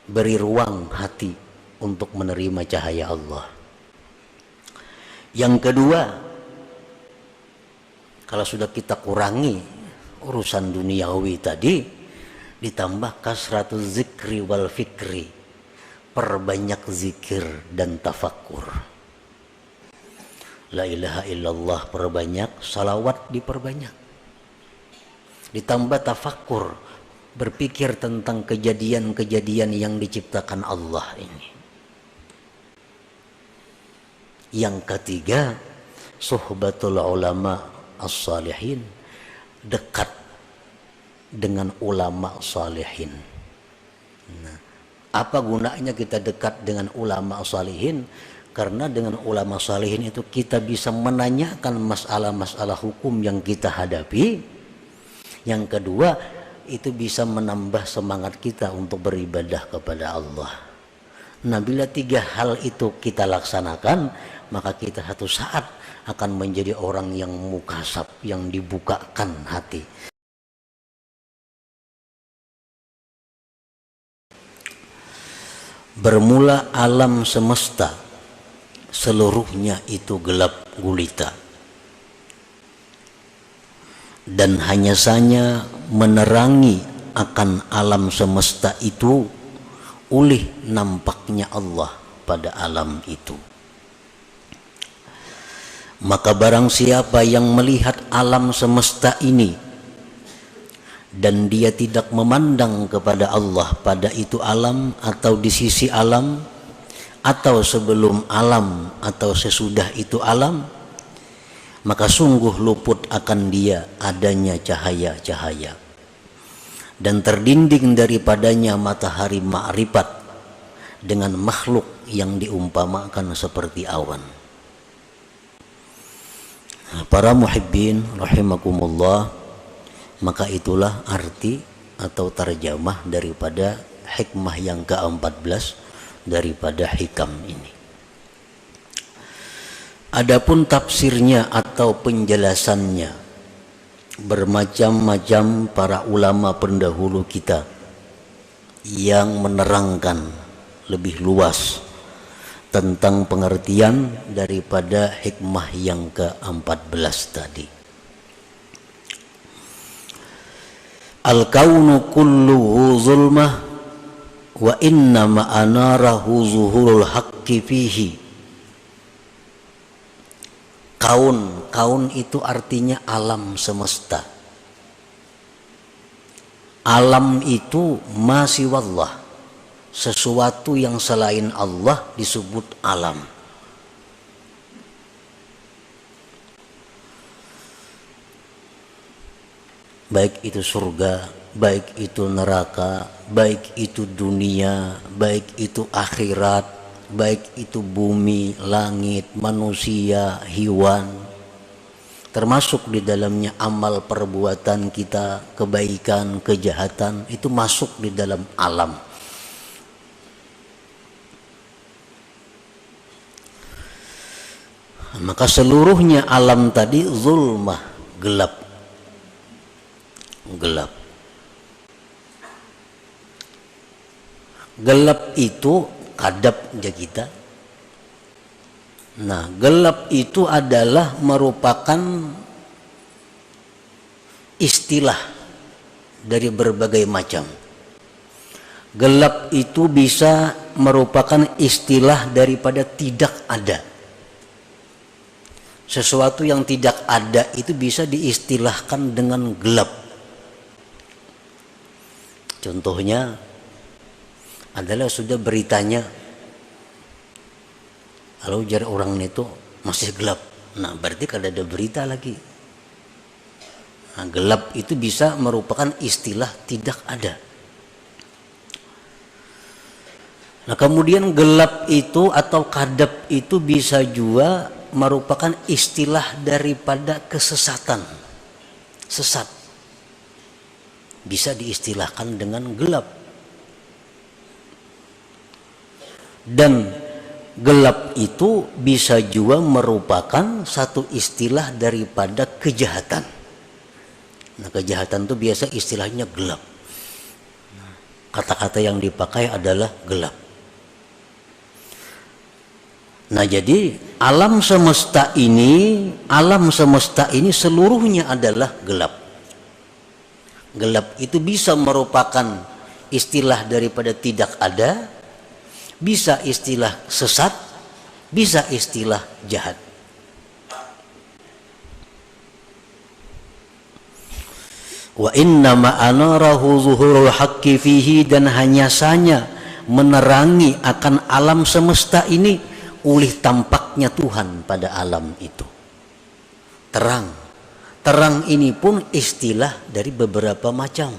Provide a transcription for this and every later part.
Beri ruang hati untuk menerima cahaya Allah. Yang kedua, kalau sudah kita kurangi urusan duniawi tadi, ditambah kasratul zikri wal fikri, perbanyak zikir dan tafakkur. La ilaha illallah perbanyak, salawat diperbanyak. Ditambah tafakkur, berpikir tentang kejadian-kejadian yang diciptakan Allah ini. Yang ketiga, suhbatul ulama as-salihin, dekat dengan ulama salihin. Nah, apa gunanya kita dekat dengan ulama salihin? Karena dengan ulama salihin itu kita bisa menanyakan masalah-masalah hukum yang kita hadapi. Yang kedua, itu bisa menambah semangat kita untuk beribadah kepada Allah. Nah, bila tiga hal itu kita laksanakan, maka kita satu saat akan menjadi orang yang mukasab, yang dibukakan hati. Bermula alam semesta, seluruhnya itu gelap gulita, dan hanya saja menerangi akan alam semesta itu oleh nampaknya Allah pada alam itu. Maka barang siapa yang melihat alam semesta ini dan dia tidak memandang kepada Allah pada itu alam, atau di sisi alam, atau sebelum alam, atau sesudah itu alam, maka sungguh luput akan dia adanya cahaya-cahaya, dan terdinding daripadanya matahari ma'rifat dengan makhluk yang diumpamakan seperti awan. Para muhibbin rahimakumullah, maka itulah arti atau tarjamah daripada hikmah yang ke-14 daripada hikam ini. Adapun tafsirnya atau penjelasannya, bermacam-macam para ulama pendahulu kita yang menerangkan lebih luas tentang pengertian daripada hikmah yang ke-14 tadi. Al-kaunu kulluhu zulmah wa inna ma'anarahu zuhurul haqqi fihi. Kaun itu artinya alam semesta. Alam itu masih wallah, sesuatu yang selain Allah disebut alam. Baik itu surga, baik itu neraka, baik itu dunia, baik itu akhirat, baik itu bumi, langit, manusia, hewan, termasuk di dalamnya amal perbuatan kita, kebaikan, kejahatan, itu masuk di dalam alam. Maka seluruhnya alam tadi zulmah, gelap. Gelap itu kadap aja kita. Nah, gelap itu adalah merupakan istilah dari berbagai macam. Gelap itu bisa merupakan istilah daripada tidak ada. Sesuatu yang tidak ada itu bisa diistilahkan dengan gelap. Contohnya adalah sudah beritanya, kalau jar orang itu masih gelap, nah berarti kalau ada berita lagi. Nah, gelap itu bisa merupakan istilah tidak ada. Nah, kemudian gelap itu atau kadap itu bisa juga merupakan istilah daripada kesesatan, sesat, bisa diistilahkan dengan gelap. Dan Gelap itu bisa juga merupakan satu istilah daripada kejahatan. Nah, kejahatan itu biasa istilahnya gelap. Kata-kata yang dipakai adalah gelap. Nah, jadi alam semesta ini seluruhnya adalah gelap. Gelap itu bisa merupakan istilah daripada tidak ada, bisa istilah sesat, bisa istilah jahat. Wa innama anarahu zuhurul haqqi fihi, dan hanya saja menerangi akan alam semesta ini oleh tampaknya Tuhan pada alam itu. Terang ini pun istilah dari beberapa macam.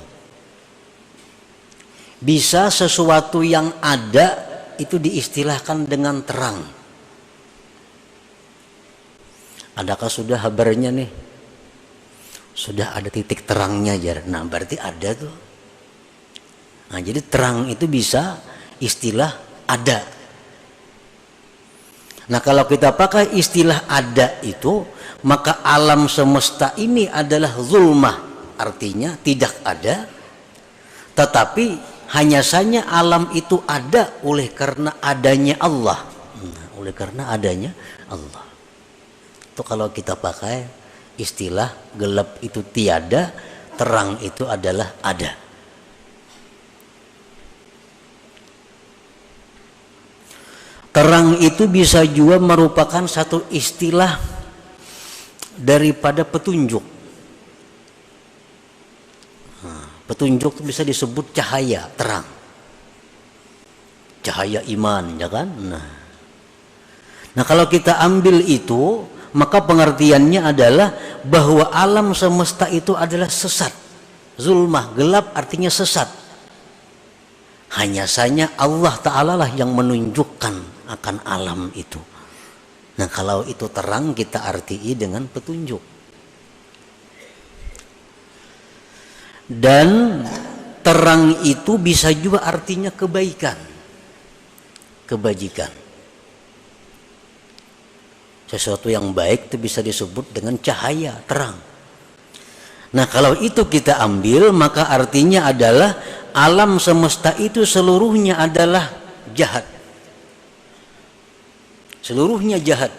Bisa sesuatu yang ada itu diistilahkan dengan terang. Adakah sudah kabarnya nih? Sudah ada titik terangnya aja. Nah, berarti ada tuh. Nah, jadi terang itu bisa istilah ada. Nah, kalau kita pakai istilah ada itu, maka alam semesta ini adalah zulmah, artinya tidak ada. Tetapi hanya saja alam itu ada oleh karena adanya Allah. Oleh karena adanya Allah. Itu kalau kita pakai istilah gelap itu tiada, terang itu adalah ada. Terang itu bisa juga merupakan satu istilah daripada petunjuk. Petunjuk itu bisa disebut cahaya, terang. Cahaya iman, ya kan? Nah, kalau kita ambil itu, maka pengertiannya adalah bahwa alam semesta itu adalah sesat. Zulmah, gelap artinya sesat. Hanya saja Allah Ta'ala lah yang menunjukkan akan alam itu. Nah, kalau itu terang kita artii dengan petunjuk. Dan terang itu bisa juga artinya kebaikan, kebajikan. Sesuatu yang baik itu bisa disebut dengan cahaya, terang. Nah, kalau itu kita ambil, maka artinya adalah alam semesta itu seluruhnya adalah jahat. Seluruhnya jahat.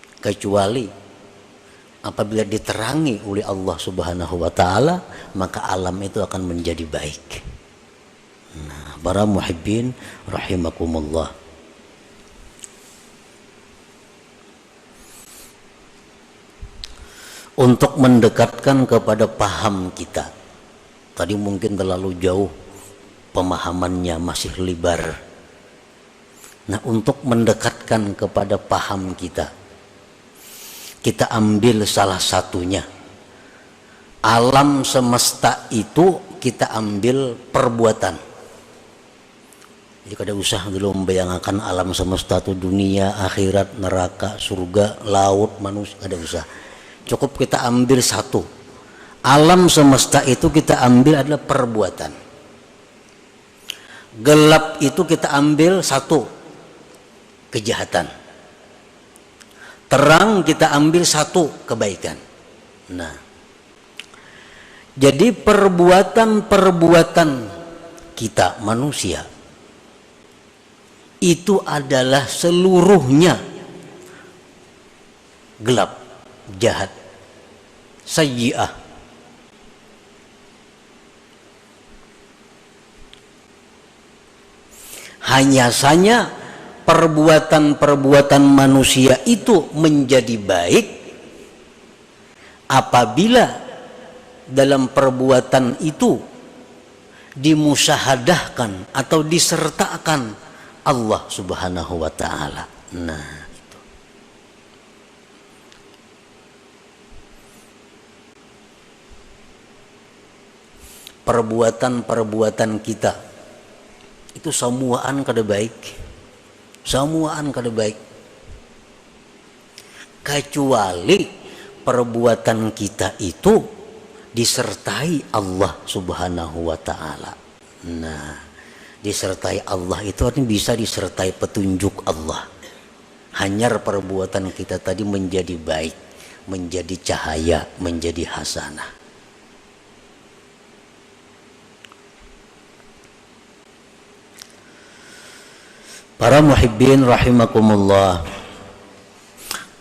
Kecuali apabila diterangi oleh Allah Subhanahu wa taala, maka alam itu akan menjadi baik. Nah, para muhibbin rahimakumullah. Untuk mendekatkan kepada paham kita, tadi mungkin terlalu jauh pemahamannya, masih lebar. Nah, untuk mendekatkan kepada paham kita, kita ambil salah satunya. Alam semesta itu kita ambil perbuatan. Jadi kada usah dulu membayangkan alam semesta itu dunia, akhirat, neraka, surga, laut, manusia, kada usah. Cukup kita ambil satu. Alam semesta itu kita ambil adalah perbuatan. Gelap itu kita ambil satu, kejahatan. Terang kita ambil satu, kebaikan. Nah, jadi perbuatan-perbuatan kita manusia itu adalah seluruhnya gelap, jahat, sayyi'ah. Hanya saja perbuatan-perbuatan manusia itu menjadi baik apabila dalam perbuatan itu dimusyahadahkan atau disertakan Allah Subhanahu wa taala. Nah, itu. Perbuatan-perbuatan kita itu semuaan kada baik. Semuaan kada baik. Kecuali perbuatan kita itu disertai Allah Subhanahu wa Ta'ala. Nah, disertai Allah itu artinya bisa disertai petunjuk Allah. Hanyar perbuatan kita tadi menjadi baik, menjadi cahaya, menjadi hasanah. Para muhibbin rahimakumullah,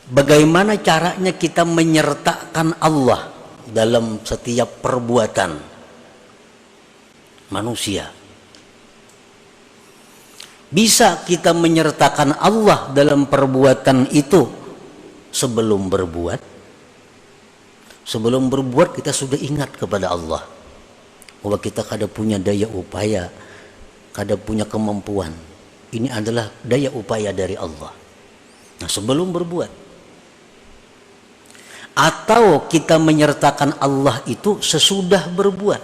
bagaimana caranya kita menyertakan Allah dalam setiap perbuatan manusia? Bisa kita menyertakan Allah dalam perbuatan itu sebelum berbuat. Sebelum berbuat kita sudah ingat kepada Allah bahwa kita kada punya daya upaya, kada punya kemampuan. Ini adalah daya upaya dari Allah. Nah, sebelum berbuat. Atau kita menyertakan Allah itu sesudah berbuat.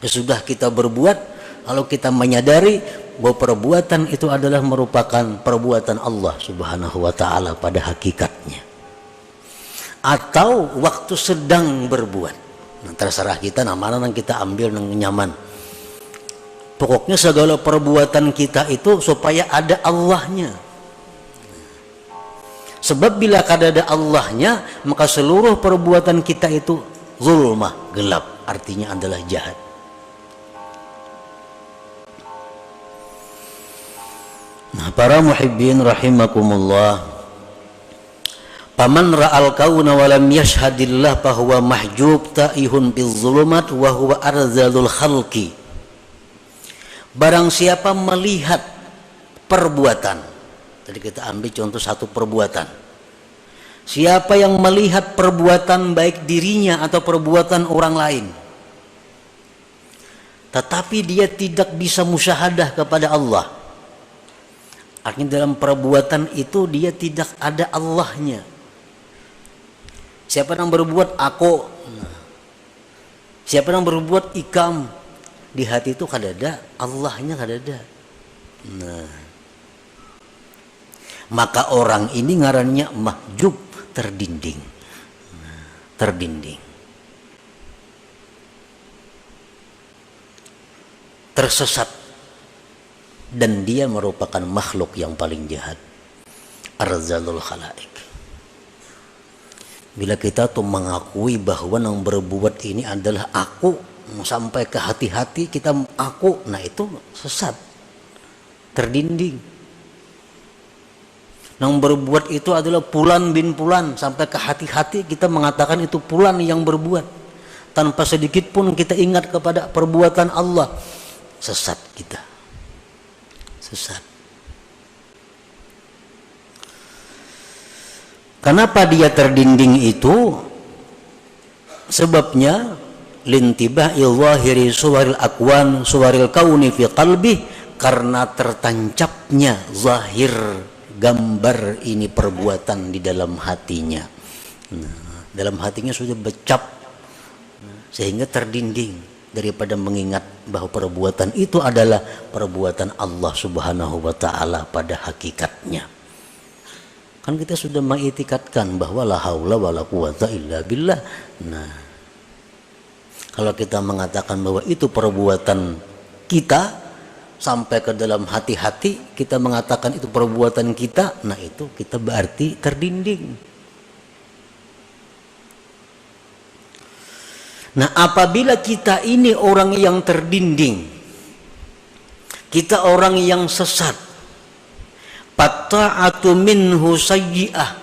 Sesudah kita berbuat, kalau kita menyadari bahwa perbuatan itu adalah merupakan perbuatan Allah Subhanahu wa Ta'ala pada hakikatnya. Atau waktu sedang berbuat. Nah, terserah kita, mana yang kita ambil yang nyaman. Pokoknya segala perbuatan kita itu supaya ada Allahnya. Sebab bila kada ada Allahnya, maka seluruh perbuatan kita itu zulmah, gelap, artinya adalah jahat. Nah, para muhibbin rahimakumullah, paman ra'al kauna wa lam yashhadillah fahuwa mahjub ta'ihun bil zulumat wa huwa arzalul khalqi. Barang siapa melihat perbuatan, tadi kita ambil contoh satu perbuatan. Siapa yang melihat perbuatan baik dirinya atau perbuatan orang lain, tetapi dia tidak bisa musyahadah kepada Allah, artinya dalam perbuatan itu dia tidak ada Allahnya. Siapa yang berbuat aku, siapa yang berbuat ikam, di hati itu kada ada Allahnya, kada ada. Nah, maka orang ini ngarannya mahjub, terdinding. Terdinding, tersesat, dan dia merupakan makhluk yang paling jahat, arzalul khalaik. Bila kita tuh mengakui bahwa yang berbuat ini adalah aku, sampai ke hati-hati kita aku, nah itu sesat, terdinding. Yang berbuat itu adalah Fulan bin Fulan, sampai ke hati-hati kita mengatakan itu Fulan yang berbuat, tanpa sedikit pun kita ingat kepada perbuatan Allah. Sesat kita, sesat. Kenapa dia terdinding itu? Sebabnya lintibahi zahiri suwaril akwan suwaril kauni fi qalbi, karena tertancapnya zahir gambar ini perbuatan di dalam hatinya. Nah, dalam hatinya sudah becap sehingga terdinding daripada mengingat bahwa perbuatan itu adalah perbuatan Allah Subhanahu wa Ta'ala pada hakikatnya. Kan kita sudah mengitikadkan bahwa la haula wala quwata illa billah. Nah, kalau kita mengatakan bahwa itu perbuatan kita sampai ke dalam hati-hati, kita mengatakan itu perbuatan kita, nah itu kita berarti terdinding. Nah, apabila kita ini orang yang terdinding, kita orang yang sesat, fatta'atu minhu sayyi'ah,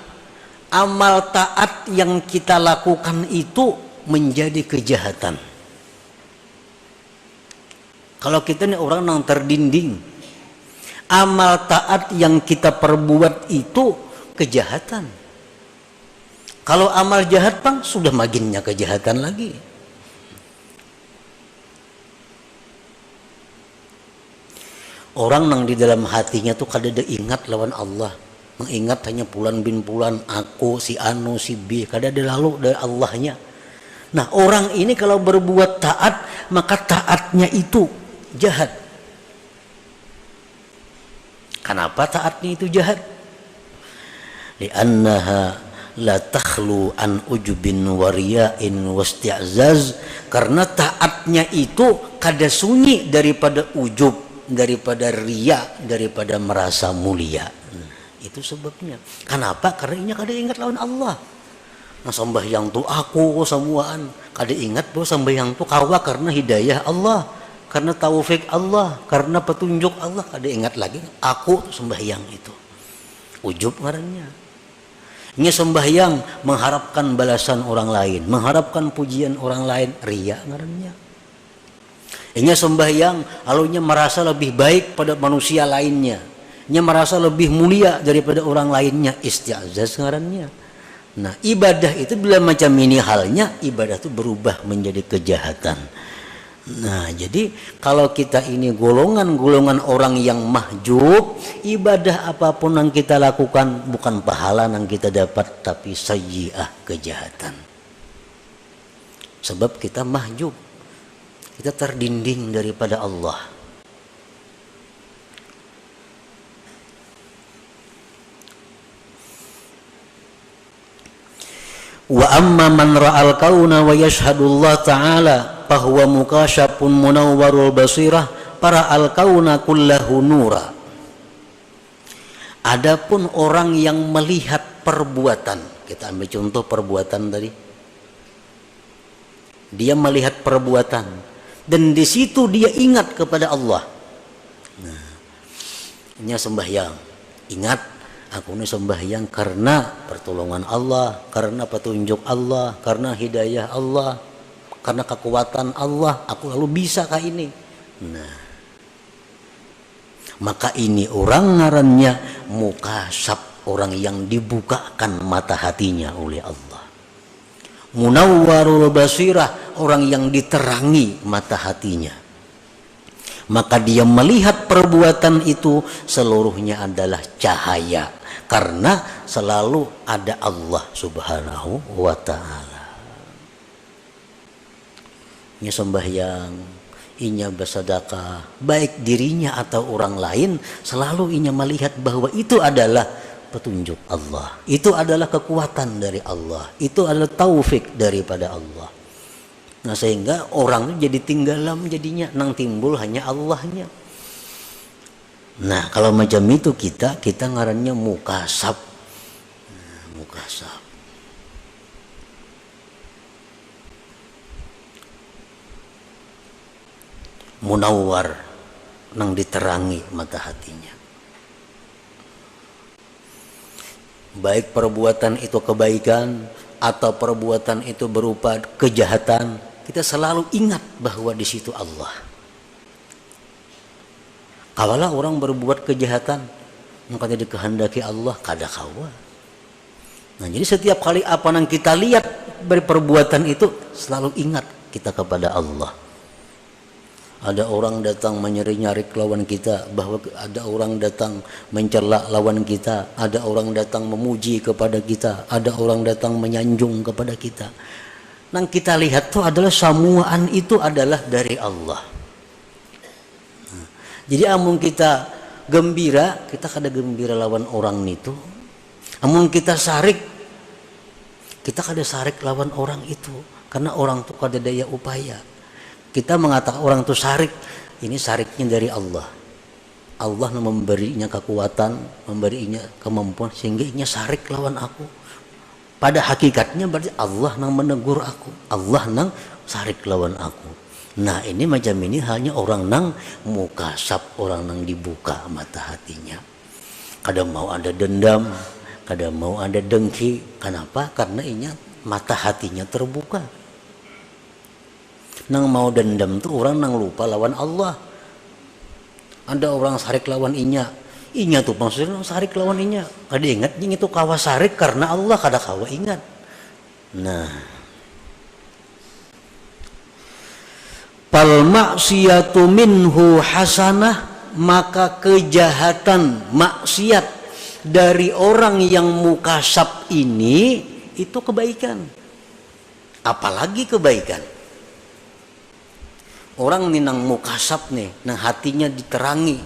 amal taat yang kita lakukan itu menjadi kejahatan. Kalau kita ini orang yang terdinding, amal taat yang kita perbuat itu kejahatan. Kalau amal jahat bang, sudah makinnya kejahatan lagi. Orang yang di dalam hatinya tuh kada ada ingat lawan Allah, mengingat hanya Fulan bin Fulan, aku, si Anu, si B, kada ada lalu dari Allahnya. Nah, orang ini kalau berbuat taat, maka taatnya itu jahat. Kenapa taatnya itu jahat? Li'annaha la takhlu an ujubin wariya'in wasti'zaz, karena taatnya itu kada sunyi daripada ujub, daripada riya, daripada merasa mulia. Itu sebabnya. Kenapa? Karena inya kada ingat lawan Allah. Nah sembahyang tu aku semuaan, kada ingat bahwa sembahyang tu kawa karena hidayah Allah, karena taufik Allah, karena petunjuk Allah. Kada ingat lagi aku sembahyang itu. Ujub ngarannya. Ini sembahyang mengharapkan balasan orang lain, mengharapkan pujian orang lain, riya ngarannya. Ini sembahyang alunya merasa lebih baik pada manusia lainnya, nya merasa lebih mulia daripada orang lainnya, isti'zaz ngarannya. Nah ibadah itu bila macam ini halnya, ibadah itu berubah menjadi kejahatan. Nah jadi kalau kita ini golongan-golongan orang yang mahjub, ibadah apapun yang kita lakukan bukan pahala yang kita dapat, tapi sayyi'ah, kejahatan. Sebab kita mahjub, kita terdinding daripada Allah. Wa amma man ra'al kauna wa yashhadullah ta'ala fahuwa mukasyafun munawwarul basirah para al kauna kullahu nura. Adapun orang yang melihat perbuatan, kita ambil contoh perbuatan tadi. Dia melihat perbuatan dan di situ dia ingat kepada Allah. Nah, ini sembahyang, ingat aku ini sembahyang karena pertolongan Allah, karena petunjuk Allah, karena hidayah Allah, karena kekuatan Allah, aku lalu bisa kah ini. Nah, maka ini orang ngarannya mukasyaf, orang yang dibukakan mata hatinya oleh Allah. Munawwarul basirah, orang yang diterangi mata hatinya. Maka dia melihat perbuatan itu seluruhnya adalah cahaya, karena selalu ada Allah subhanahu wa ta'ala. Inya sembahyang, inya bersedekah, baik dirinya atau orang lain, selalu inya melihat bahwa itu adalah petunjuk Allah, itu adalah kekuatan dari Allah, itu adalah taufik daripada Allah. Nah sehingga orang jadi tinggalam jadinya, nang timbul hanya Allahnya. Nah kalau macam itu kita ngarannya mukasyaf. Nah, mukasyaf. Munawwar, nang diterangi mata hatinya. Baik perbuatan itu kebaikan atau perbuatan itu berupa kejahatan, kita selalu ingat bahwa di situ Allah. Kawalah orang berbuat kejahatan, makanya dikehendaki Allah kada kawa. Nah jadi setiap kali apa yang kita lihat dari perbuatan itu, selalu ingat kita kepada Allah. Ada orang datang menyari-nyari lawan kita, bahwa ada orang datang mencela lawan kita, ada orang datang memuji kepada kita, ada orang datang menyanjung kepada kita. Nang kita lihat itu adalah samuan itu adalah dari Allah. Nah, jadi amun kita gembira, kita kada gembira lawan orang itu. Amun kita sarik, kita kada sarik lawan orang itu, karena orang itu kada daya upaya. Kita mengatakan orang itu sarik, ini sariknya dari Allah. Allah memberinya kekuatan, memberinya kemampuan sehingga inya sarik lawan aku. Pada hakikatnya berarti Allah nang menegur aku, Allah nang sarik lawan aku. Nah ini macam ini hanya orang nang mukasyaf, orang nang dibuka mata hatinya. Kada mau ada dendam, kada mau ada dengki. Kenapa? Karena inya mata hatinya terbuka. Nang mau dendam tuh orang nang lupa lawan Allah. Ada orang sarik lawan inya tuh maksudnya sarik lawan inya. Kada ingat ini tuh kawa sarik karena Allah, kada kawa ingat. Nah, pal maksiyatu minhu hasanah, maka kejahatan maksiat dari orang yang mukasyaf ini itu kebaikan. Apalagi kebaikan. Orang nih nang mukasyaf nih, nang hatinya diterangi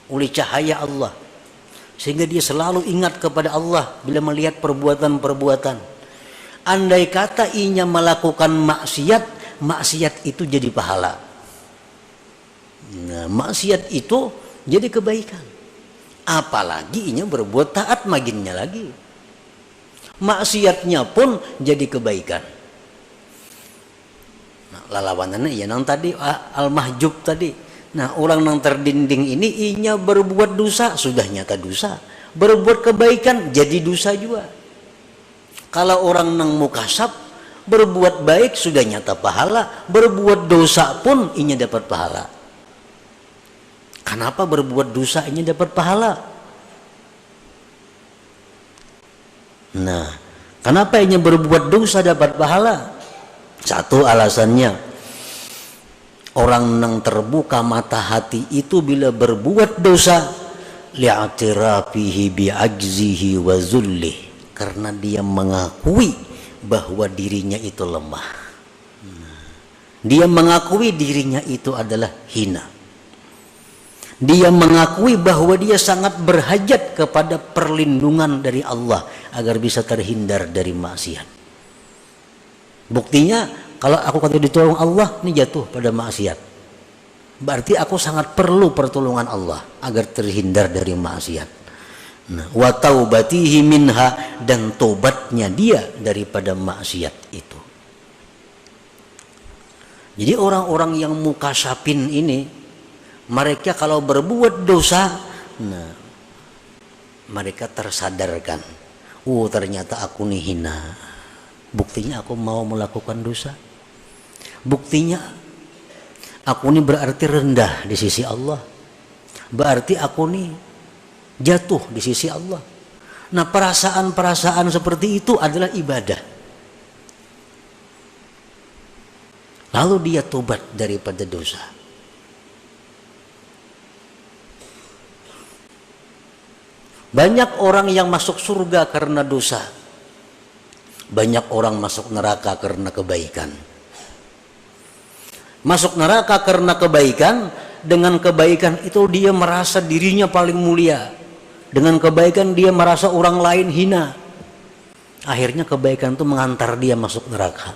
oleh cahaya Allah. sehingga dia selalu ingat kepada Allah bila melihat perbuatan-perbuatan. Andai kata inya melakukan maksiat, maksiat itu jadi pahala. Nah, maksiat itu jadi kebaikan. Apalagi inya berbuat taat maginnya lagi. Maksiatnya pun jadi kebaikan. Nah, lalawanannya ya nang tadi al-mahjub tadi. Nah, orang nang terdinding ini inya berbuat dosa, sudah nyata dosa. Berbuat kebaikan jadi dosa juga. Kalau orang nang mukasab berbuat baik sudah nyata pahala, berbuat dosa pun inya dapat pahala. Kenapa berbuat dosa inya dapat pahala? Nah, kenapa inya berbuat dosa dapat pahala? Satu alasannya, orang yang terbuka mata hati itu bila berbuat dosa, li'atirafihi bi'ajzihi wa zullih, karena dia mengakui bahwa dirinya itu lemah. Dia mengakui dirinya itu adalah hina. Dia mengakui bahwa dia sangat berhajat kepada perlindungan dari Allah agar bisa terhindar dari maksiat. Buktinya kalau aku kata ditolong Allah, ini jatuh pada maksiat. Berarti aku sangat perlu pertolongan Allah agar terhindar dari maksiat. Nah, wa taubatihi minha, dan tobatnya dia daripada maksiat itu. Jadi orang-orang yang mukasapin ini, mereka kalau berbuat dosa, nah, mereka tersadarkan, oh ternyata aku nih hina. Buktinya aku mau melakukan dosa. Buktinya aku nih berarti rendah di sisi Allah. Berarti aku nih jatuh di sisi Allah. Nah, perasaan-perasaan seperti itu adalah ibadah. Lalu dia tobat daripada dosa. Banyak orang yang masuk surga karena dosa. Banyak orang masuk neraka karena kebaikan. Masuk neraka karena kebaikan, dengan kebaikan itu dia merasa dirinya paling mulia. Dengan kebaikan dia merasa orang lain hina. Akhirnya kebaikan itu mengantar dia masuk neraka.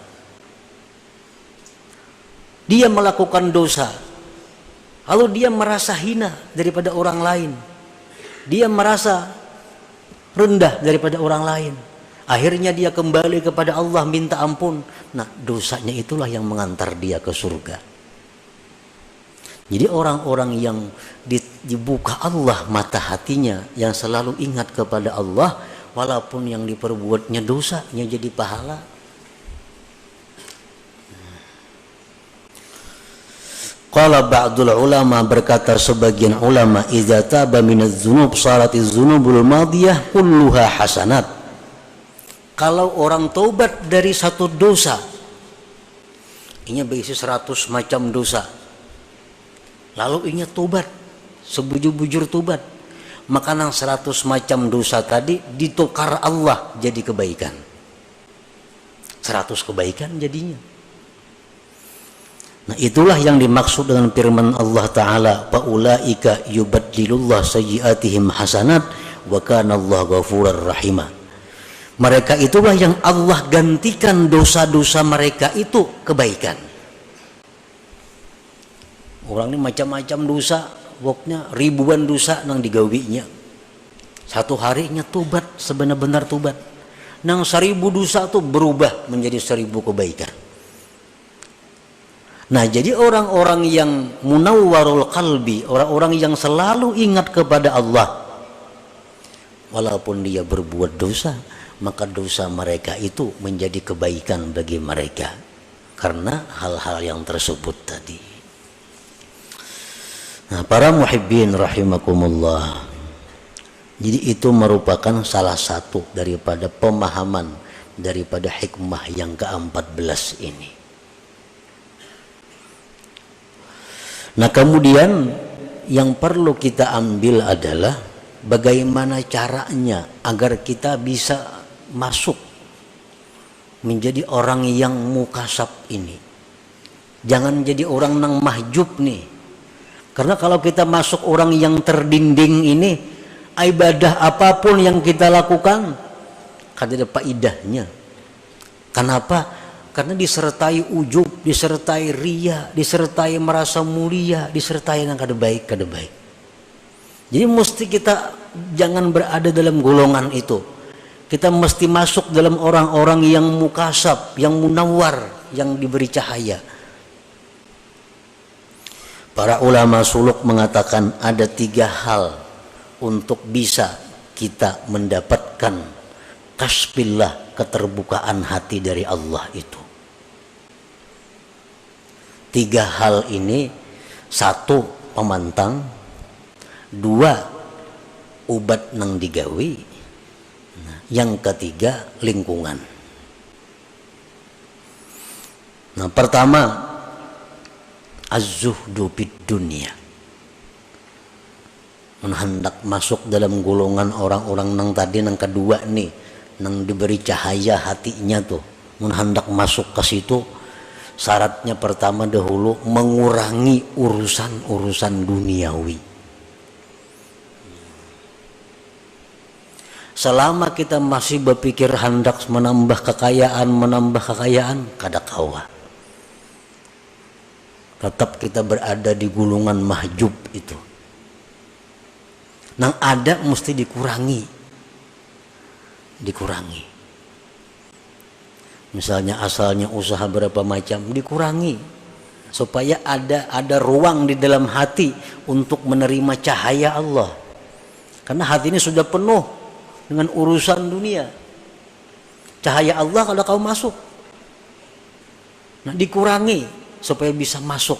Dia melakukan dosa, lalu dia merasa hina daripada orang lain. Dia merasa rendah daripada orang lain. Akhirnya dia kembali kepada Allah minta ampun. Nah, dosanya itulah yang mengantar dia ke surga. Jadi orang-orang yang dibuka Allah mata hatinya, yang selalu ingat kepada Allah, walaupun yang diperbuatnya dosanya jadi pahala. Qala ba'dul ulama, berkata sebagian ulama, idza taba minadz dzunub salatiz dzunubul madiyah kulluha hasanat. Kalau orang taubat dari satu dosa, ini berisi 100 macam dosa, lalu ini taubat, sebujur-bujur taubat, maka nang 100 macam dosa tadi ditukar Allah jadi kebaikan. 100 kebaikan jadinya. Nah, itulah yang dimaksud dengan firman Allah Ta'ala, faulaika yubaddilullah sayyiatihim hasanat wa kana Allah ghafurur rahimah. Mereka itulah yang Allah gantikan dosa-dosa mereka itu kebaikan. Orang ini macam-macam dosa, pokoknya ribuan dosa nang digawinya. Satu harinya tobat, sebenar-benar tobat. Nang 1000 dosa itu berubah menjadi 1000 kebaikan. Nah, jadi orang-orang yang munawwarul qalbi, orang-orang yang selalu ingat kepada Allah, walaupun dia berbuat dosa, maka dosa mereka itu menjadi kebaikan bagi mereka karena hal-hal yang tersebut tadi. Nah, para muhibbin rahimakumullah, jadi itu merupakan salah satu daripada pemahaman daripada hikmah yang ke-14 ini. Nah, kemudian yang perlu kita ambil adalah bagaimana caranya agar kita bisa masuk menjadi orang yang mukasab ini. Jangan jadi orang nang mahjub nih. Karena kalau kita masuk orang yang terdinding ini, ibadah apapun yang kita lakukan kada ada faedahnya. Kenapa? Karena disertai ujub, disertai ria, disertai merasa mulia, disertai yang kada baik, kada baik. Jadi mesti kita jangan berada dalam golongan itu. Kita mesti masuk dalam orang-orang yang mukasab, yang munawwar, yang diberi cahaya. Para ulama suluk mengatakan ada 3 hal untuk bisa kita mendapatkan kasbillah, keterbukaan hati dari Allah itu. 3 hal ini, 1 pemantang, 2 ubat nang digawi, yang ketiga lingkungan. Nah, pertama az-zuhdu fid dunya. Hendak masuk dalam golongan orang-orang nang tadi nang kedua nih, nang diberi cahaya hatinya tuh, hendak masuk ke situ, syaratnya pertama dahulu mengurangi urusan-urusan duniawi. Selama kita masih berpikir hendak menambah kekayaan, kada kawa. Tetap kita berada di gulungan mahjub itu. Nang ada mesti dikurangi. Misalnya asalnya usaha berapa macam, dikurangi supaya ada ruang di dalam hati untuk menerima cahaya Allah. Karena hati ini sudah penuh dengan urusan dunia. Cahaya Allah kalau kau masuk, nah dikurangi supaya bisa masuk.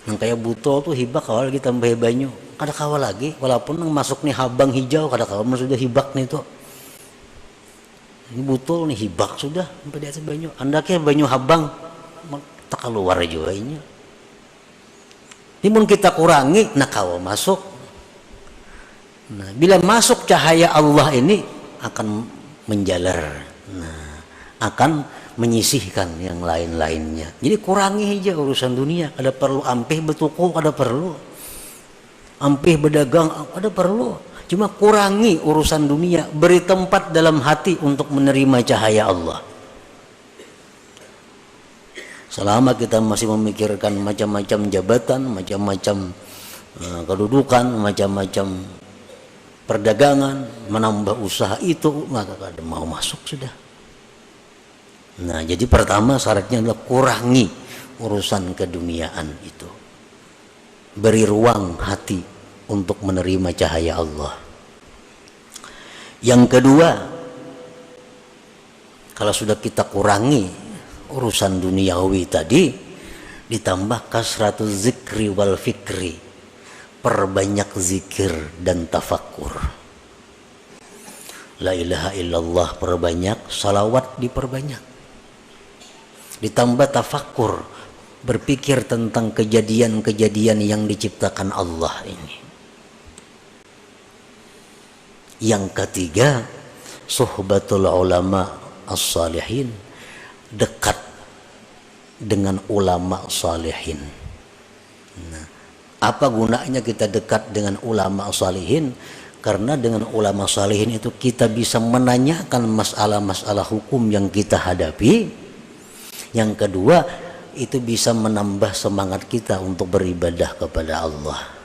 Yang kayak butol tuh hibak awal kita tambah banyu, kada kawa lagi, walaupun nang masuk nih habang hijau kada kawa, sudah hibak nih tuh. Ini butol nih hibak sudah sampai di atas banyu. Andaknya banyu habang tak keluar juga ini. Timun kita kurangi, nak kawa masuk. Nah, bila masuk cahaya Allah ini akan menjalar, akan menyisihkan yang lain-lainnya. Jadi kurangi aja urusan dunia. Ada perlu ampih bertuku, ada perlu ampih berdagang, ada perlu. Cuma kurangi urusan dunia, beri tempat dalam hati untuk menerima cahaya Allah. Selama kita masih memikirkan macam-macam jabatan, macam-macam kedudukan, macam-macam perdagangan, menambah usaha itu, maka kada mau masuk sudah. Nah, jadi pertama syaratnya adalah kurangi urusan keduniaan itu. Beri ruang hati untuk menerima cahaya Allah. Yang kedua, kalau sudah kita kurangi urusan duniawi tadi, ditambah kasratuz zikri wal fikri, perbanyak zikir dan tafakkur. La ilaha illallah perbanyak, salawat diperbanyak. Ditambah tafakkur, berpikir tentang kejadian-kejadian yang diciptakan Allah ini. Yang ketiga, suhbatul ulama as-salihin, dekat dengan ulama salihin. Nah, apa gunanya kita dekat dengan ulama salihin? Karena dengan ulama salihin itu kita bisa menanyakan masalah-masalah hukum yang kita hadapi. Yang kedua, itu bisa menambah semangat kita untuk beribadah kepada Allah.